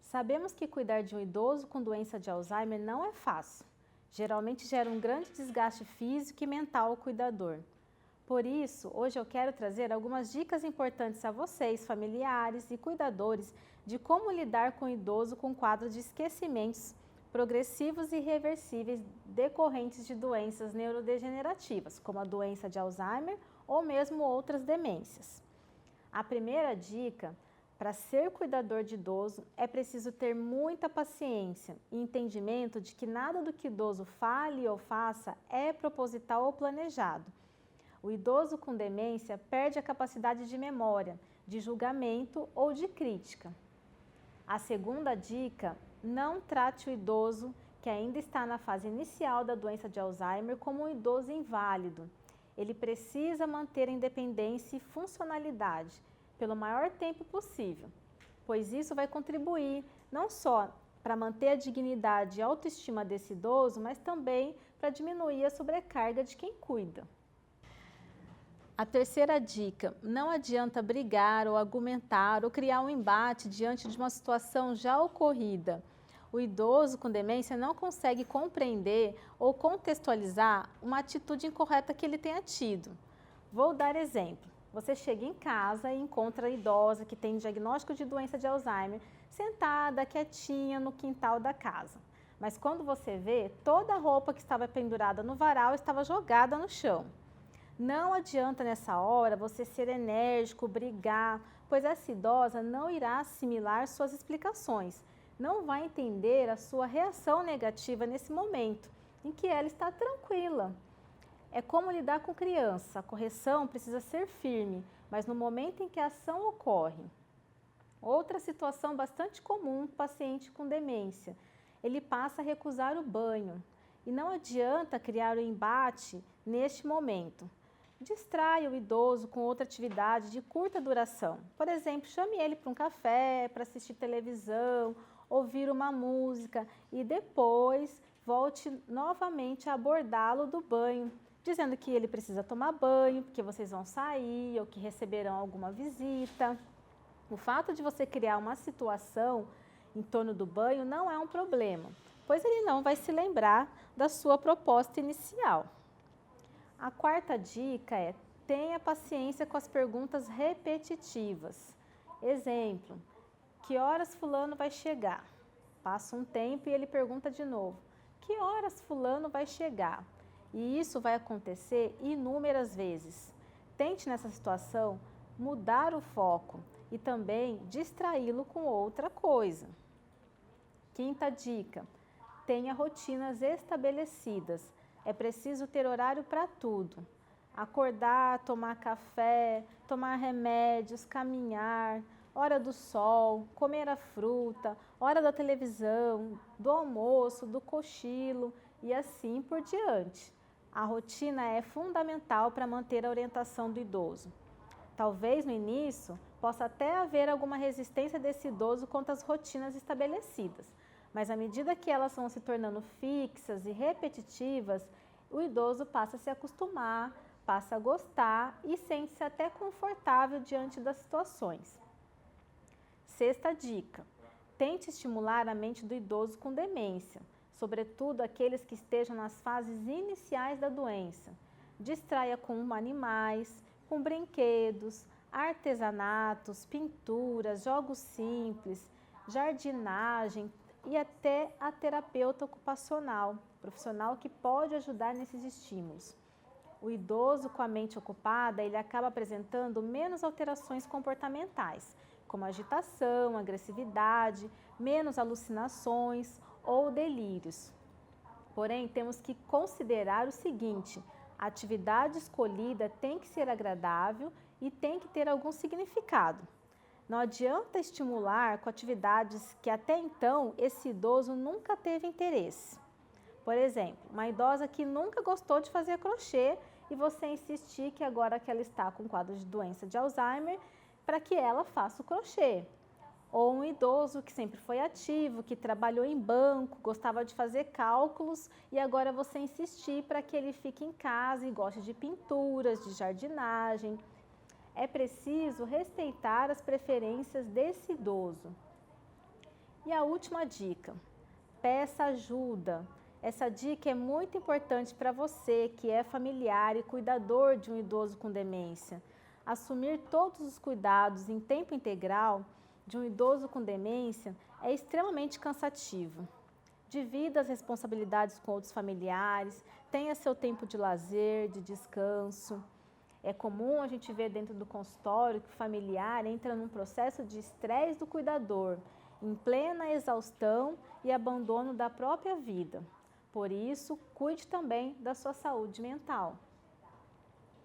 Sabemos que cuidar de um idoso com doença de Alzheimer não é fácil. Geralmente gera um grande desgaste físico e mental ao cuidador. Por isso, hoje eu quero trazer algumas dicas importantes a vocês, familiares e cuidadores, de como lidar com o idoso com quadro de esquecimentos progressivos e irreversíveis decorrentes de doenças neurodegenerativas, como a doença de Alzheimer ou mesmo outras demências. A primeira dica: para ser cuidador de idoso, é preciso ter muita paciência e entendimento de que nada do que o idoso fale ou faça é proposital ou planejado. O idoso com demência perde a capacidade de memória, de julgamento ou de crítica. A segunda dica: não trate o idoso que ainda está na fase inicial da doença de Alzheimer como um idoso inválido. Ele precisa manter a independência e funcionalidade pelo maior tempo possível, pois isso vai contribuir não só para manter a dignidade e a autoestima desse idoso, mas também para diminuir a sobrecarga de quem cuida. A terceira dica: não adianta brigar ou argumentar ou criar um embate diante de uma situação já ocorrida. O idoso com demência não consegue compreender ou contextualizar uma atitude incorreta que ele tenha tido. Vou dar exemplo. Você chega em casa e encontra a idosa que tem diagnóstico de doença de Alzheimer sentada, quietinha no quintal da casa. Mas quando você vê, toda a roupa que estava pendurada no varal estava jogada no chão. Não adianta nessa hora você ser enérgico, brigar, pois essa idosa não irá assimilar suas explicações, não vai entender a sua reação negativa nesse momento, em que ela está tranquila. É como lidar com criança, a correção precisa ser firme, mas no momento em que a ação ocorre. Outra situação bastante comum no paciente com demência: ele passa a recusar o banho. E não adianta criar o embate neste momento. Distraia o idoso com outra atividade de curta duração. Por exemplo, chame ele para um café, para assistir televisão, ouvir uma música e depois volte novamente a abordá-lo do banho, dizendo que ele precisa tomar banho, porque vocês vão sair ou que receberão alguma visita. O fato de você criar uma situação em torno do banho não é um problema, pois ele não vai se lembrar da sua proposta inicial. A quarta dica é: tenha paciência com as perguntas repetitivas. Exemplo: que horas fulano vai chegar? Passa um tempo e ele pergunta de novo: que horas fulano vai chegar? E isso vai acontecer inúmeras vezes. Tente nessa situação mudar o foco e também distraí-lo com outra coisa. Quinta dica: tenha rotinas estabelecidas. É preciso ter horário para tudo. Acordar, tomar café, tomar remédios, caminhar, hora do sol, comer a fruta, hora da televisão, do almoço, do cochilo e assim por diante. A rotina é fundamental para manter a orientação do idoso. Talvez no início possa até haver alguma resistência desse idoso contra as rotinas estabelecidas, mas à medida que elas vão se tornando fixas e repetitivas, o idoso passa a se acostumar, passa a gostar e sente-se até confortável diante das situações. Sexta dica: tente estimular a mente do idoso com demência, sobretudo aqueles que estejam nas fases iniciais da doença. Distraia com animais, com brinquedos, artesanatos, pinturas, jogos simples, jardinagem e até a terapeuta ocupacional, profissional que pode ajudar nesses estímulos. O idoso com a mente ocupada, ele acaba apresentando menos alterações comportamentais, como agitação, agressividade, menos alucinações ou delírios. Porém, temos que considerar o seguinte: a atividade escolhida tem que ser agradável e tem que ter algum significado. Não adianta estimular com atividades que até então esse idoso nunca teve interesse. Por exemplo, uma idosa que nunca gostou de fazer crochê e você insistir que agora que ela está com quadro de doença de Alzheimer, para que ela faça o crochê. Ou um idoso que sempre foi ativo, que trabalhou em banco, gostava de fazer cálculos e agora você insistir para que ele fique em casa e goste de pinturas, de jardinagem. É preciso respeitar as preferências desse idoso. E a última dica, peça ajuda. Essa dica é muito importante para você que é familiar e cuidador de um idoso com demência. Assumir todos os cuidados em tempo integral de um idoso com demência é extremamente cansativo. Divida as responsabilidades com outros familiares, tenha seu tempo de lazer, de descanso. É comum a gente ver dentro do consultório que o familiar entra num processo de estresse do cuidador, em plena exaustão e abandono da própria vida. Por isso, cuide também da sua saúde mental.